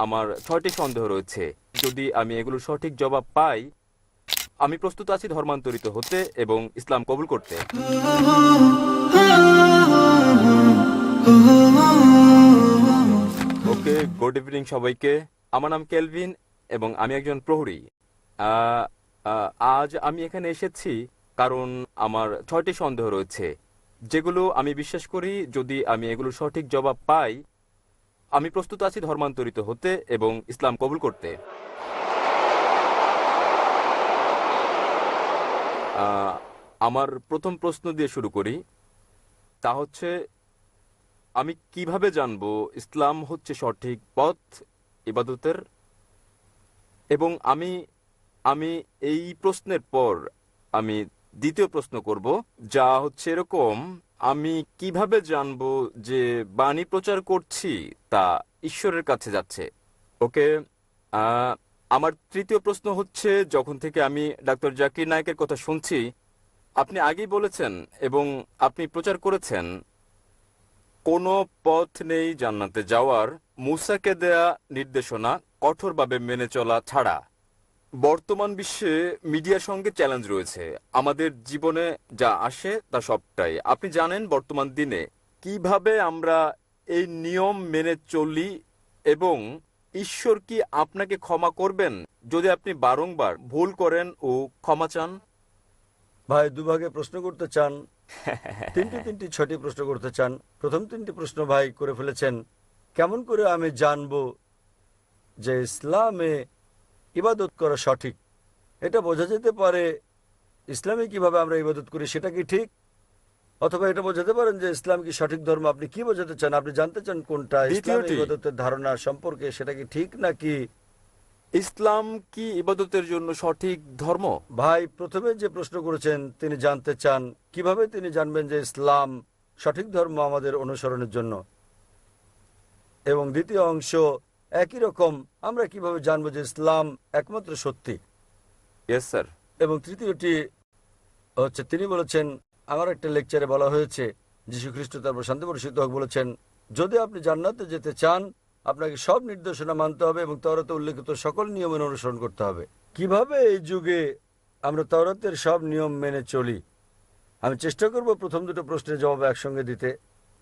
আমার 6টি সন্দেহ রয়েছে। যদি আমি এগুলোর সঠিক জবাব পাই, আমি প্রস্তুত আছি ধর্মান্তরিত হতে এবং ইসলাম কবুল করতে। ওকে, গুড ইভিনিং সবাইকে। আমার নাম কেলভিন এবং আমি একজন প্রহরী। আহ, আজ আমি এখানে এসেছি কারণ আমার 6টি সন্দেহ রয়েছে, যেগুলো আমি বিশ্বাস করি যদি আমি এগুলোর সঠিক জবাব পাই, আমি প্রস্তুত আছি ধর্মান্তরিত হতে এবং ইসলাম কবুল করতে। আহ, আমার প্রথম প্রশ্ন দিয়ে শুরু করি। তা হচ্ছে, আমি কিভাবে জানবো ইসলাম হচ্ছে সঠিক পথ ইবাদতের? এবং আমি আমি এই প্রশ্নের পর আমি দ্বিতীয় প্রশ্ন করব, যা হচ্ছে এরকম: আমি কিভাবে জানবো যে বাণী প্রচার করছি তা ঈশ্বরের কাছে যাচ্ছে? ওকে, আহ, আমার তৃতীয় প্রশ্ন হচ্ছে, যখন থেকে আমি ডাক্তার জাকির নায়েকের কথা শুনছি, আপনি আগেই বলেছেন এবং আপনি প্রচার করেছেন, কোনো পথ নেই জান্নাতে যাওয়ার মুসাকে দেয়া নির্দেশনা কঠোরভাবে মেনে চলা ছাড়া। বর্তমান বিশ্বে মিডিয়ার সঙ্গে চ্যালেঞ্জ রয়েছে। আমাদের জীবনে যা আসে তা সবটাই আপনি জানেন। বর্তমান দিনে কিভাবে আমরা এই নিয়ম মেনে চলি এবং ঈশ্বর কি আপনাকে ক্ষমা করবেন যদি আপনি বারংবার ভুল করেন ও ক্ষমা চান? ভাই দুভাগে প্রশ্ন করতে চান, তিনটি 6টি প্রশ্ন করতে চান। প্রথম 3টি প্রশ্ন ভাই করে ফেলেছেন। কেমন করে আমি জানবো যে ইসলামে ইবাদত করা সঠিক? এটা বোঝা যেতে পারে ইসলামে কিভাবে আমরা ইবাদত করি সেটা কি ঠিক, অথবা এটা বোঝাতে পারেন যে ইসলাম কি সঠিক ধর্ম। আপনি কি বোঝাতে চান? আপনি জানতে চান কোনটা ইসলাম দ্বিতীয়টি, ইবাদতের ধারণা সম্পর্কে, সেটা কি ঠিক নাকি? ইসলাম কি ইবাদতের জন্য সঠিক ধর্ম? ভাই প্রথমে যে প্রশ্ন করেছেন তিনি জানতে চান কিভাবে তিনি জানবেন যে ইসলাম সঠিক ধর্ম আমাদের অনুসরণের জন্য, এবং দ্বিতীয় অংশ একই রকম, আমরা কিভাবে জানবো যে ইসলাম একমাত্র সত্যি। Yes sir. এবং তৃতীয়টি হচ্ছে, তিনি বলেছেন, আমার একটা লেকচারে বলা হয়েছে, যীশু খ্রিস্ট তারপর শান্তি বর্ষিত হোক বলেছেন, যদি আপনি জান্নাতে যেতে চান আপনাকে সব নির্দেশনা মানতে হবে এবং তাওরাতে উল্লেখিত সকল নিয়মের অনুসরণ করতে হবে। কিভাবে এই যুগে আমরা তাওরাতের সব নিয়ম মেনে চলি? আমি চেষ্টা করব প্রথম দুটো প্রশ্নের জবাব একসঙ্গে দিতে।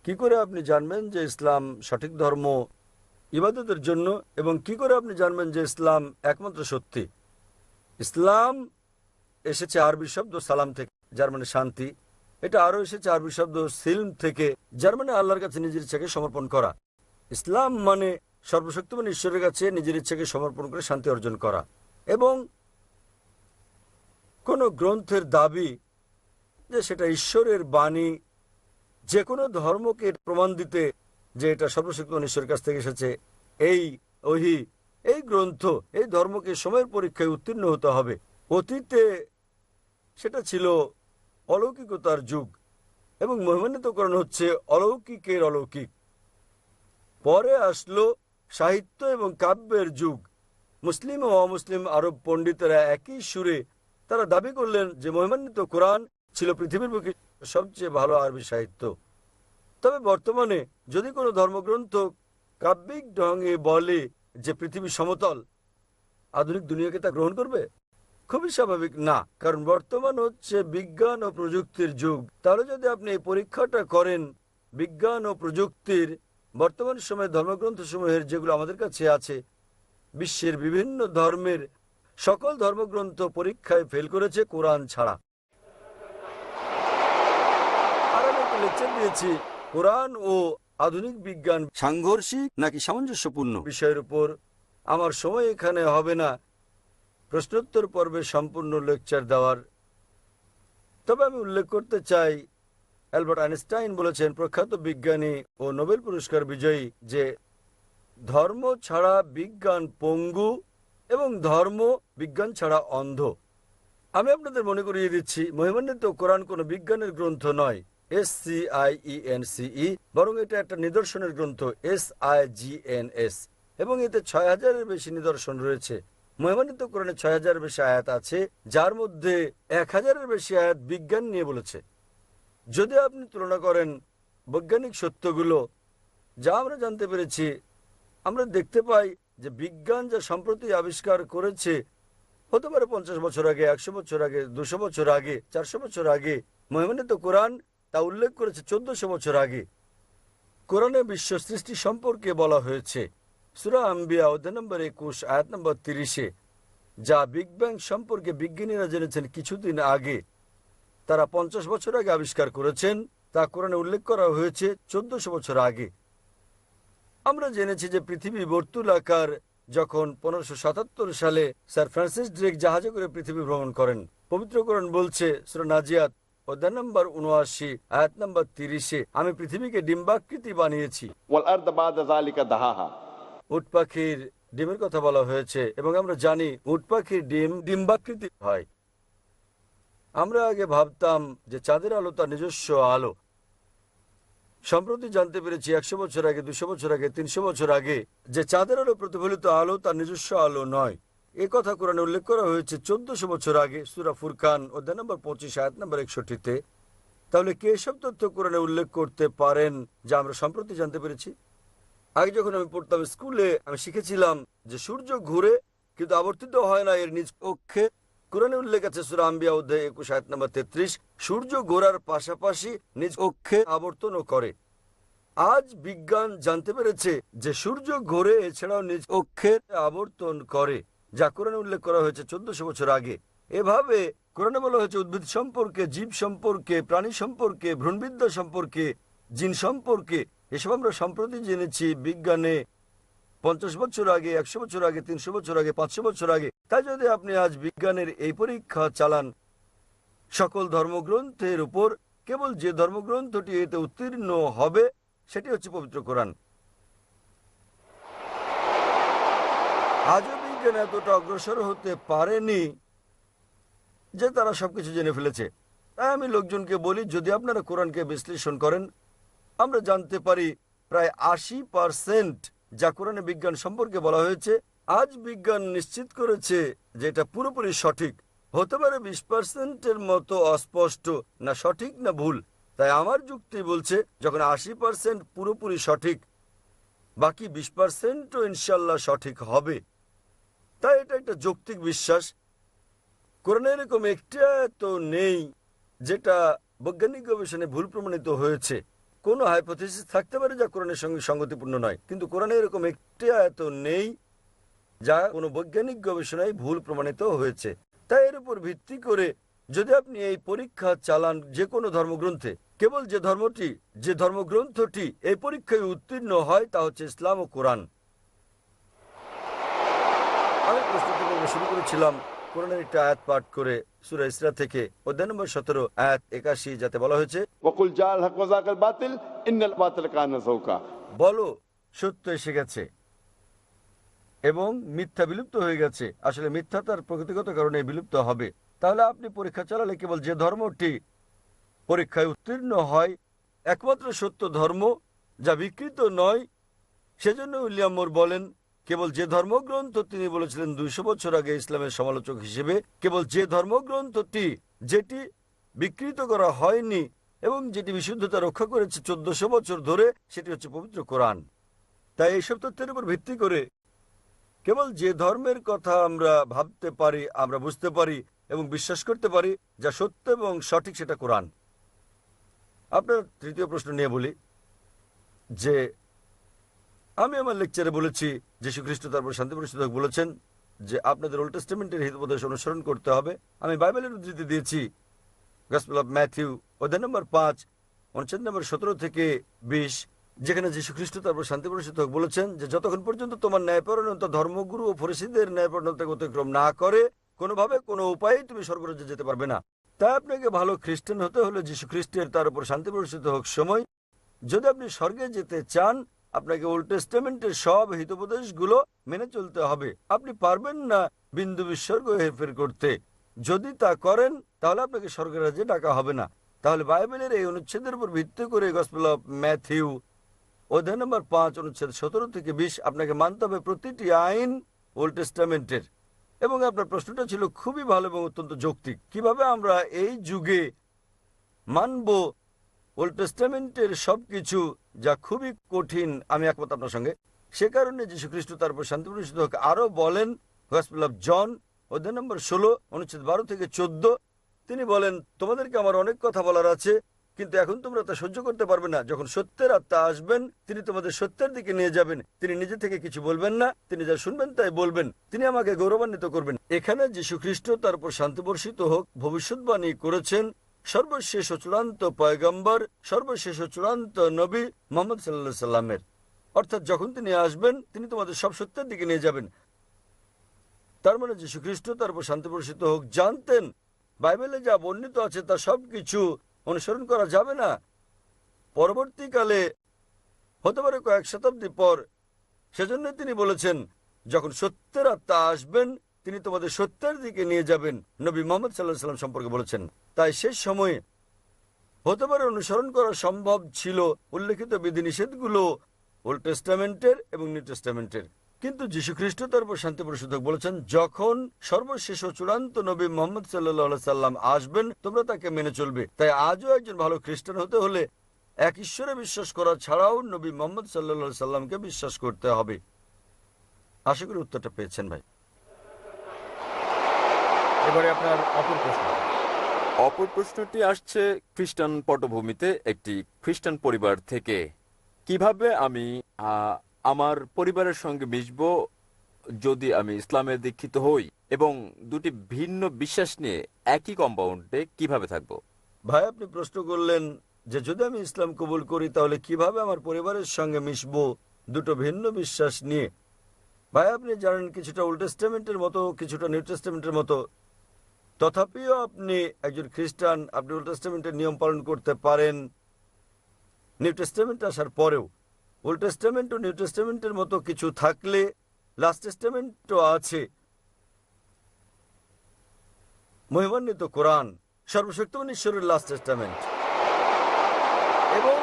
কি করে আপনি জানবেন যে ইসলাম সঠিক ধর্ম ইবাদতের জন্য, এবং কি করে আপনি জানবেন যে ইসলাম একমাত্র সত্যি? ইসলাম এসেছে আরবি শব্দ সালাম থেকে, যার মানে শান্তি। এটা আরও এসেছে আরবি শব্দ সিলম থেকে, যার মানে আল্লাহর কাছে নিজের ইচ্ছাকে সমর্পণ করা। ইসলাম মানে সর্বশক্তিমান ঈশ্বরের কাছে নিজের ইচ্ছাকে সমর্পণ করে শান্তি অর্জন করা। এবং কোনো গ্রন্থের দাবি যে সেটা ঈশ্বরের বাণী, যে কোনো ধর্মকে প্রমাণ দিতে যে এটা সর্বশক্তিমান ঈশ্বরের কাছ থেকে এসেছে, এই ওহী, এই গ্রন্থ, এই ধর্মকে সময়ের পরীক্ষায় উত্তীর্ণ হতে হবে। অতীতে সেটা ছিল অলৌকিকতার যুগ এবং মহিমান্বিতকরণ হচ্ছে অলৌকিকের অলৌকিক। পরে আসলো সাহিত্য এবং কাব্যের যুগ। মুসলিম ও অমুসলিম আরব পণ্ডিতেরা একই সুরে তারা দাবি করলেন যে মহিমান্বিত কোরআন ছিল পৃথিবীর বুকে সবচেয়ে ভালো আরবি সাহিত্য। তবে বর্তমানে যদি কোনো ধর্মগ্রন্থ কাব্যিক ঢঙে বলে যে পৃথিবী সমতল, আধুনিক দুনিয়াকে তা গ্রহণ করবে? খুবই স্বাভাবিক না, কারণ বর্তমান হচ্ছে বিজ্ঞান ও প্রযুক্তির যুগ। তাহলে যদি আপনি এই পরীক্ষাটা করেন বিজ্ঞান ও প্রযুক্তির, বর্তমান সময়ে ধর্মগ্রন্থসমূহের যেগুলো আমাদের কাছে আছে, বিশ্বের বিভিন্ন ধর্মের সকল ধর্মগ্রন্থ পরীক্ষায় ফেল করেছে কোরআন ছাড়া। আর আমি একটা লেকচার দিয়েছি কোরআন ও আধুনিক বিজ্ঞান সাংঘর্ষিক নাকি সামঞ্জস্যপূর্ণ বিষয়ের উপর। আমার সময় এখানে হবে না প্রশ্নোত্তর পর্বে সম্পূর্ণ লেকচার দেওয়ার, তবে আমি উল্লেখ করতে চাই অ্যালবার্ট আইনস্টাইন বলেছেন, প্রখ্যাত বিজ্ঞানী ও নোবেল পুরস্কার বিজয়ী, যে ধর্ম ছাড়া বিজ্ঞান পঙ্গু এবং ধর্ম বিজ্ঞান ছাড়া অন্ধ। আমি আপনাদের মনে করিয়ে দিচ্ছি, মহিমান্বিত কোরআন কোনো বিজ্ঞানের গ্রন্থ নয়, SCIENCE, বরং এটা একটা নিদর্শনের গ্রন্থ, SIGNS, এবং এতে ৬,০০০-এর বেশি নিদর্শন রয়েছে। মহিমান্বিত কোরআনে ৬,০০০-এর বেশি আয়াত আছে, যার মধ্যে ১,০০০-এর বেশি আয়াত বিজ্ঞান নিয়ে বলেছে। যদি আপনি তুলনা করেন বৈজ্ঞানিক সত্যগুলো যা আমরা জানতে পেরেছি, আমরা দেখতে পাই যে বিজ্ঞান যা সম্প্রতি আবিষ্কার করেছে, হতে পারে 50 বছর আগে, 100 বছর আগে, 200 বছর আগে, 400 বছর আগে, মহিমান্বিত কোরআন তা উল্লেখ করেছে 1400 বছর আগে। কোরআনে বিশ্ব সৃষ্টি সম্পর্কে বলা হয়েছে সূরা আম্বিয়া অধ্যায় নম্বর 21 আয়াত নম্বর 30-এ, যা বিগ ব্যাং সম্পর্কে বিজ্ঞানীরা জেনেছেন কিছুদিন আগে, তারা 50 বছর আগে আবিষ্কার করেছেন, তা কোরআনে উল্লেখ করা হয়েছে 1400 বছর আগে। আমরা জেনেছি যে পৃথিবী বর্তুলাকার, যখন 1577 সালে স্যার ফ্রান্সিস ড্রেক জাহাজে করে পৃথিবী ভ্রমণ করেন। পবিত্র কোরআন বলছে সূরা নাজিয়াত অধ্যায় নম্বর 79 আয়াত নম্বর 30-এ, আমি পৃথিবীকে ডিম্বাকৃতি বানিয়েছি। والأرض بعد ذلك دحاها। উট পাখির ডিমের কথা বলা হয়েছে এবং আমরা জানি উট পাখির ডিম ডিম্বাকৃতি হয়। আমরা আগে ভাবতাম যে চাঁদের আলো তার নিজস্ব আলো। সম্প্রতি জানতে পেরেছি 100 বছর আগে, 200 বছর আগে, 300 বছর আগে, যে চাঁদের আলো প্রতিফলিত আলো তার নিজস্ব আলো নয়। এ কথা কোরআনে উল্লেখ করা হয়েছে 1400 বছর আগে সূরা ফুরকান অধ্যায় নম্বর 25 আয়াত নম্বর 61-তে। তাহলে কে এসব তথ্য কোরআনে উল্লেখ করতে পারেন যা আমরা সম্প্রতি জানতে পেরেছি? আগে যখন আমি পড়তাম স্কুলে, আমি শিখেছিলাম যে সূর্য ঘুরে কিন্তু আবর্তিত হয় না এর নিজ অক্ষে। কোরআনে উল্লেখ আছে সূরা আম্বিয়া অধ্যায় 21 আয়াত নম্বর 33, সূর্য ঘোরার পাশাপাশি নিজ অক্ষে আবর্তনও করে। আজ বিজ্ঞান জানতে পেরেছে যে সূর্য ঘোরে, এছাড়াও নিজ অক্ষে আবর্তন করে, যা কোরআনে উল্লেখ করা হয়েছে 1400 বছর আগে। এভাবে কোরআনে বলা হয়েছে উদ্ভিদ সম্পর্কে, জীব সম্পর্কে, প্রাণী সম্পর্কে, ভ্রূণবিদ্যা সম্পর্কে, জিন সম্পর্কে। এসব আমরা সম্প্রতি জেনেছি বিজ্ঞানে 50 বছর আগে, 100 বছর আগে, 300 বছর আগে, 500 বছর আগে। তাই যদি আপনি আজ বিজ্ঞানের এই পরীক্ষা চালান সকল ধর্মগ্রন্থের উপর, কেবল যে ধর্মগ্রন্থটি এতে উত্তীর্ণ হবে সেটি হচ্ছে পবিত্র কোরআন। আজও বিজ্ঞান এতটা অগ্রসর হতে পারেনি যে তারা সবকিছু জেনে ফেলেছে। তাই আমি লোকজনকে বলি, যদি আপনারা কোরআনকে বিশ্লেষণ করেন, আমরা জানতে পারি প্রায় 80% যা কোরআনে বিজ্ঞান সম্পর্কে বলা হয়েছে, আজ বিজ্ঞান নিশ্চিত করেছে যে এটা পুরোপুরি সঠিক। হতে পারে 20%-এর মতো অস্পষ্ট, না সঠিক না ভুল। তাই আমার যুক্তি বলছে যখন 80% পুরোপুরি সঠিক, বাকি 20%ও ইনশাল্লাহ সঠিক হবে। তাই এটা একটা যৌক্তিক বিশ্বাস। কোরআনে এরকম একটি আয়াত নেই যেটা বৈজ্ঞানিক গবেষণায় ভুল প্রমাণিত হয়েছে। কোনো হাইপোথিসিস থাকতে পারে যা কোরআনের সঙ্গে সঙ্গতিপূর্ণ নয়, কিন্তু কোরআনে এরকম একটি আয়াত নেই যা কোনো বৈজ্ঞানিক গবেষণায় ভুল প্রমাণিত হয়েছে। তাই এর উপর ভিত্তি করে যদি আপনি এই পরীক্ষা চালান যে কোনো ধর্মগ্রন্থে, কেবল যে ধর্মগ্রন্থটি এই পরীক্ষায় উত্তীর্ণ হয় তা হচ্ছে ইসলাম ও কোরআন। আমি প্রস্তুতি পর্ব শুরু করেছিলাম কোরআনের একটা আয়াত পাঠ করে সূরা ইসরা থেকে অধ্যায় নম্বর 17 আয়াত 81, যাতে বলা হয়েছে, وقل جاء الحق وزهق الباطل إن الباطل كان زهوقا। বলো সত্য এসে গেছে এবং মিথ্যা বিলুপ্ত হয়ে গেছে। আসলে মিথ্যা তার প্রকৃতিগত কারণে বিলুপ্ত হবে। তাহলে আপনি পরীক্ষা চালালে কেবল যে ধর্মটি পরীক্ষায় উত্তীর্ণ হয়, একমাত্র সত্য ধর্ম যা বিকৃত নয়। সেজন্য উইলিয়াম মোর বলেন, কেবল যে ধর্মগ্রন্থ তিনি বলেছিলেন 200 বছর আগে ইসলামের সমালোচক হিসেবে, কেবল যে ধর্মগ্রন্থটি যেটি বিকৃত করা হয়নি এবং যেটি বিশুদ্ধতা রক্ষা করেছে 1400 বছর ধরে, সেটি হচ্ছে পবিত্র কোরআন। তাই এইসব তথ্যের উপর ভিত্তি করে কেবল যে ধর্মের কথা আমরা ভাবতে পারি, আমরা বুঝতে পারি এবং বিশ্বাস করতে পারি যা সত্য এবং সঠিক, সেটা কোরআন। আপনার তৃতীয় প্রশ্ন নিয়ে বলি যে আমি আমার লেকচারে বলেছি যীশু খ্রিস্ট তারপর শান্তি প্রতিষ্ঠিত বলেছেন যে আপনাদের ওল্ড টেস্টামেন্টের হিতোপদেশ অনুসরণ করতে হবে। আমি বাইবেলের উদ্ধৃতি দিয়েছি গসপেল অফ ম্যাথিউ অধ্যায় নম্বর 5 অনুচ্ছেদ নম্বর 17 থেকে 20, যেখানে যীশু খ্রিস্ট তারপর শান্তি প্রতিষ্ঠিত বলেছেন যে যতক্ষণ পর্যন্ত তোমার ন্যায়পরায়ণতা ধর্মগুরু ও ফরিসীদের ন্যায়পরায়ণতাকে অতিক্রম না করে, কোনোভাবে কোনো উপায়েই তুমি স্বর্গরাজ্যে যেতে পারবে না। তাই আপনাকে ভালো খ্রিস্টান হতে হলে যীশু খ্রিস্টের তার উপর শান্তি প্রতিষ্ঠিত হোক সময়, যদি আপনি স্বর্গে যেতে চান, আপনাকে ওল্ড টেস্টামেন্টের সব হিতোপদেশগুলো মেনে চলতে হবে। আপনি পারবেন না বিন্দু বিসর্গ হেরফের করতে। যদি তা করেন তাহলে আপনাকে স্বর্গের রাজ্যে ডাকা হবে না। তাহলে বাইবেলের এই অনুচ্ছেদের উপর ভিত্তি করে গসপেল অফ ম্যাথিউ অধ্যায় নম্বর 5 অনুচ্ছেদ 17 থেকে 20 আপনাকে মানতে হবে প্রতিটি আইন ওল্ড টেস্টামেন্টের। এবং আপনার প্রশ্নটা ছিল খুবই ভালো এবং অত্যন্ত যৌক্তিক। কিভাবে আমরা এই যুগে মানব ওল্ড টেস্টামেন্টের সবকিছু, যা খুবই কঠিন। আমি একমত আপনার সঙ্গে। সে কারণে যীশু খ্রিস্ট তারপর শান্তি বর্ষিত হোক আরো বলেন, গসপেল অফ জন অধ্যায় নম্বর 16 অনুচ্ছেদ 12 থেকে 14, তিনি বলেন, তোমাদেরকে আমার অনেক কথা বলার আছে, কিন্তু এখন তোমরা তা সহ্য করতে পারবে না। যখন সত্যের আত্মা আসবেন, তিনি তোমাদের সত্যের দিকে নিয়ে যাবেন। তিনি নিজে থেকে কিছু বলবেন না, তিনি যা শুনবেন তাই বলবেন। তিনি আমাকে গৌরবান্বিত করবেন। এখানে যীশু খ্রিস্ট তারপর শান্তি বর্ষিত হোক ভবিষ্যৎবাণী করেছেন সর্বশেষ ও চূড়ান্ত পয়গম্বর, সর্বশেষ ও চূড়ান্ত নবী মুহাম্মদ সাল্লাল্লাহু আলাইহি সাল্লামের। অর্থাৎ যখন তিনি আসবেন, তিনি তোমাদের সব সত্যের দিকে নিয়ে যাবেন। তার মানে যীশু খ্রিস্ট তারপর শান্তি বর্ষিত হোক জানতেন বাইবেলে যা বর্ণিত আছে তা সবকিছু অনুসরণ করা যাবে না। পরবর্তীকালে হতে পারে কয়েক শতাব্দী পর, সেজন্য তিনি বলেছেন যখন সত্যের আত্মা আসবেন, তিনি তোমাদের সত্যের দিকে নিয়ে যাবেন। নবী মুহাম্মদ সাল্লাল্লাহু আলাইহি সাল্লাম সম্পর্কে বলেছেন। তাই শেষ সময়ে হতে পারে অনুসরণ করা সম্ভব ছিল উল্লেখিত বিধিনিষেধগুলো ওল্ড টেস্টামেন্টের এবং নিউ টেস্টামেন্টের, কিন্তু যীশু খ্রিস্ট তারপর শান্তি বর্ষিত হোক বলেছেন যখন সর্বশেষ ও চূড়ান্ত নবী মুহাম্মদ সাল্লাল্লাহু আলাইহি সাল্লাম আসবেন, তোমরা তাকে মেনে চলবে। তাই আজও একজন ভালো খ্রিস্টান হতে হলে এক ঈশ্বরে বিশ্বাস করা ছাড়াও নবী মুহাম্মদ সাল্লাল্লাহু আলাইহি সাল্লামকে বিশ্বাস করতে হবে। আশা করি উত্তরটা পেয়েছেন ভাই। এবারে আপনার অপর প্রশ্ন। অপর প্রশ্নটি আসছে খ্রিস্টান পটভূমিতে একটি খ্রিস্টান পরিবার থেকে। কিভাবে আমি আমার পরিবারের সঙ্গে মিশব যদি আমি ইসলামে দীক্ষিত হই, এবং দুটি ভিন্ন বিশ্বাস নিয়ে একই কম্পাউন্ডে কিভাবে থাকবো? ভাই আপনি প্রশ্ন করলেন যে যদি আমি ইসলাম কবুল করি তাহলে কিভাবে আমার পরিবারের সঙ্গে মিশবো দুটো ভিন্ন বিশ্বাস নিয়ে। ভাই আপনি জানেন কিছুটা ওল্ড টেস্টামেন্টের মতো, কিছুটা নিউ টেস্টামেন্টের মতো, তথাপিও আপনি একজন খ্রিস্টান, আপনি ওল্ড টেস্টামেন্টের নিয়ম পালন করতে পারেন নিউ টেস্টামেন্ট আসার পরেও। ওল্ড টেস্টামেন্ট ও নিউ টেস্টামেন্টের মতো কিছু থাকলে লাস্ট টেস্টামেন্টও আছে। মহিমান্বিত কোরআন সর্বশক্তিমান ঈশ্বরের লাস্ট টেস্টামেন্ট, এবং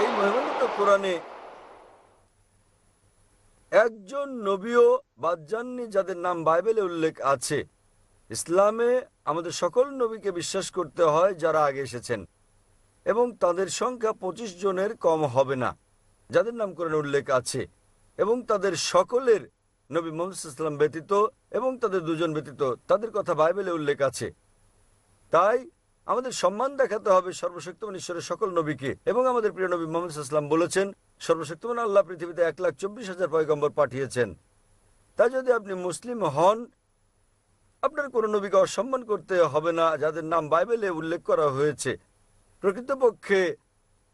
এই মহিমান্বিত কোরআনে একজন নবীও বাদ যাননি যাদের নাম বাইবেলে উল্লেখ আছে। ইসলামে আমাদের সকল নবীকে বিশ্বাস করতে হয় যারা আগে এসেছেন, এবং তাদের সংখ্যা 25 জনের কম হবে না যাদের নাম কোরআনে উল্লেখ আছে, এবং তাদের সকলের নবী মুহাম্মদ সাল্লাল্লাহু আলাইহি ওয়াসাল্লাম ব্যতীত এবং তাদের দুজন ব্যতীত তাদের কথা বাইবেলে উল্লেখ আছে। তাই আমাদের সম্মান দেখাতে হবে সর্বশক্তিমান ঈশ্বরের সকল নবীকে, এবং আমাদের প্রিয় নবী মুহাম্মদ সাল্লাল্লাহু আলাইহি ওয়াসাল্লাম বলেছেন সর্বশক্তিমান আল্লাহ পৃথিবীতে 1,24,000 পয়গম্বর পাঠিয়েছেন। তাই যদি আপনি মুসলিম হন, আপনার কোনো নবীকে অসম্মান করতে হবে না যাদের নাম বাইবেলে উল্লেখ করা হয়েছে। প্রকৃতপক্ষে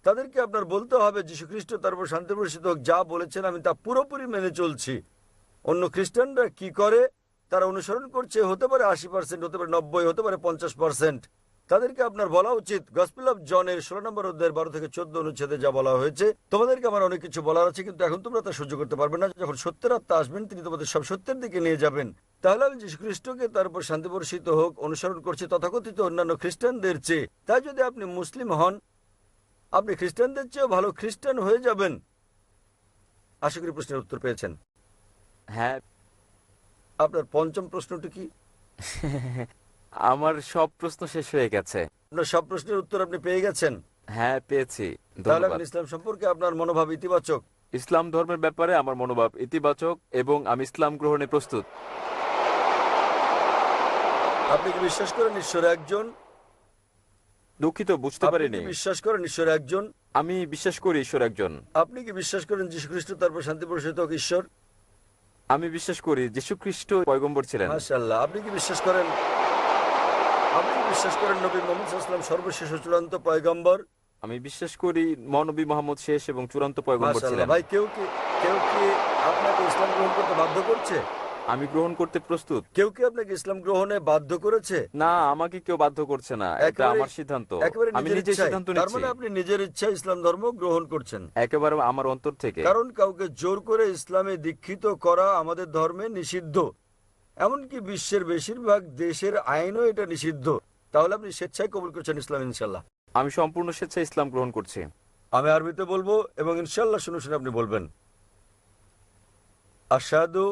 তাদেরকে আপনার বলতে হবে যীশু খ্রিস্ট তারপর শান্তি বর্ষিত হোক যা বলেছেন আমি তা পুরোপুরি মেনে চলছি। অন্য খ্রিস্টানরা কি করে তারা অনুসরণ করছে, হতে পারে 80%, হতে পারে 90, হতে পারে 50%। তাদেরকে আপনার বলা উচিত গসপেল অফ জনের 16 নম্বর অধ্যায়ের 12 থেকে 14 অনুচ্ছেদে যা বলা হয়েছে, তোমাদেরকে আমার অনেক কিছু বলার আছে, কিন্তু এখন তোমরা তা সহ্য করতে পারবে না। যখন সত্যের আত্মা আসবেন তিনি তোমাদের সব সত্যের দিকে নিয়ে যাবেন। তাহলে আমি যীশু খ্রিস্টকে তার উপর শান্তি বর্ষিত হোক অনুসরণ করছি তথাকথিত অন্যান্য খ্রিস্টানদের চেয়ে। তাই যদি আপনি মুসলিম হন, আপনি খ্রিস্টানদের চেয়েও ভালো খ্রিস্টান হয়ে যাবেন। আশা করি প্রশ্নের উত্তর পেয়েছেন। হ্যাঁ। আপনার পঞ্চম প্রশ্নটি কি? আমার সব প্রশ্ন শেষ হয়ে গেছে। আপনার সব প্রশ্নের উত্তর আপনি পেয়ে গেছেন? হ্যাঁ, পেয়েছি। তাহলে ধন্যবাদ। এখন ইসলাম সম্পর্কে আপনার মনোভাব ইতিবাচক? ইসলাম ধর্মের ব্যাপারে আমার মনোভাব ইতিবাচক এবং আমি ইসলাম গ্রহণে প্রস্তুত। আপনি কি বিশ্বাস করেন ঈশ্বর একজন? দুঃখিত, বুঝতে আপনি পারিনি। কি বিশ্বাস করেন ঈশ্বর একজন? আমি বিশ্বাস করি ঈশ্বর একজন। আপনি কি বিশ্বাস করেন যীশু খ্রিস্ট তারপর শান্তি বর্ষিত হোক ঈশ্বর? আমি বিশ্বাস করি যীশু খ্রিস্ট পয়গম্বর ছিলেন। মাশাআল্লাহ। আপনি কি বিশ্বাস করেন নবী মুহাম্মদ সাল্লাল্লাহু আলাইহি ওয়াসাল্লাম সর্বশেষ ও চূড়ান্ত পয়গম্বর? আমি বিশ্বাস করি মহানবী মুহাম্মদ শেষ এবং চূড়ান্ত পয়গম্বর মাশাআল্লাহ। ছিলেন। ভাই কেউ কি আপনাকে ইসলাম গ্রহণ করতে বাধ্য করছে? আমি গ্রহণ করতে প্রস্তুত। কেউ কি আপনাকে ইসলাম গ্রহণে বাধ্য করেছে? না, আমাকে কেউ বাধ্য করছে না, এটা আমার সিদ্ধান্ত। আমি নিজে সিদ্ধান্ত তার নিচ্ছি। মানে আপনি নিজের ইচ্ছায় ইসলাম ধর্ম গ্রহণ করছেন? একেবারে আমার অন্তর থেকে। কারণ কাউকে জোর করে ইসলামে দীক্ষিত করা আমাদের ধর্মে নিষিদ্ধ, এমনকি বিশ্বের বেশিরভাগ দেশের আইনও এটা নিষিদ্ধ। তাহলে আপনি স্বেচ্ছায় কবুল করছেন ইসলাম ইনশাল্লাহ? আমি সম্পূর্ণ স্বেচ্ছায় ইসলাম গ্রহণ করছি। আমি আরবিতে বলবো এবং ইনশাল্লাহ শুনে শুনে আপনি বলবেন। আশহাদু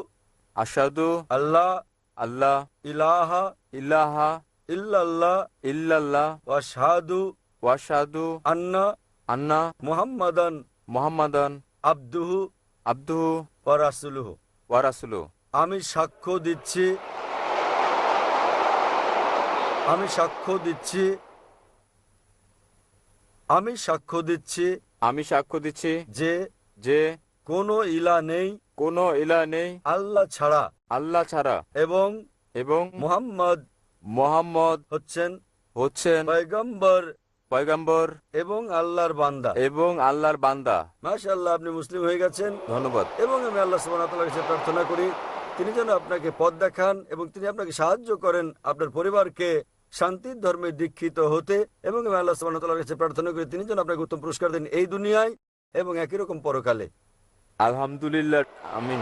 আশহাদু আল্লাহ আল্লাহ ইলাহা ইল্লাহা ইল্লাল্লাহ ইল্লাল্লাহ ওয়া আশহাদু ওয়া আশহাদু আন্না আন্না মুহাম্মাদান মুহাম্মাদান আবদুহু আব্দুহু ওয়া রাসূলুহু। ওয়া রাসূলুহু। আমি সাক্ষ্য দিচ্ছি আমি সাক্ষ্য দিচ্ছি আমি সাক্ষ্য দিচ্ছি আমি সাক্ষ্য দিচ্ছি যে যে কোনো ইলা নেই কোনো ইলাহ নেই আল্লাহ ছাড়া, আল্লাহ ছাড়া, এবং এবং মুহাম্মদ মুহাম্মদ হচ্ছেন হচ্ছেন পয়গম্বর পয়গম্বর এবং আল্লাহর বান্দা। এবং আল্লাহর বান্দা। মাশাআল্লাহ, আপনি মুসলিম হয়ে গেছেন। ধন্যবাদ। এবং আমি আল্লাহ সুবহানাহু ওয়া তাআলার কাছে প্রার্থনা করি তিনি যেন আপনাকে পথ দেখান এবং তিনি আপনাকে সাহায্য করেন আপনার পরিবারকে শান্তির ধর্মে দীক্ষিত হতে। এবং আমি আল্লাহ সুবহানাহু ওয়া তাআলার কাছে প্রার্থনা করি তিনি যেন আপনাকে উত্তম পুরস্কার দেন এই দুনিয়ায় এবং একই রকম পরকালে। আলহামদুলিল্লাহ, আমিন।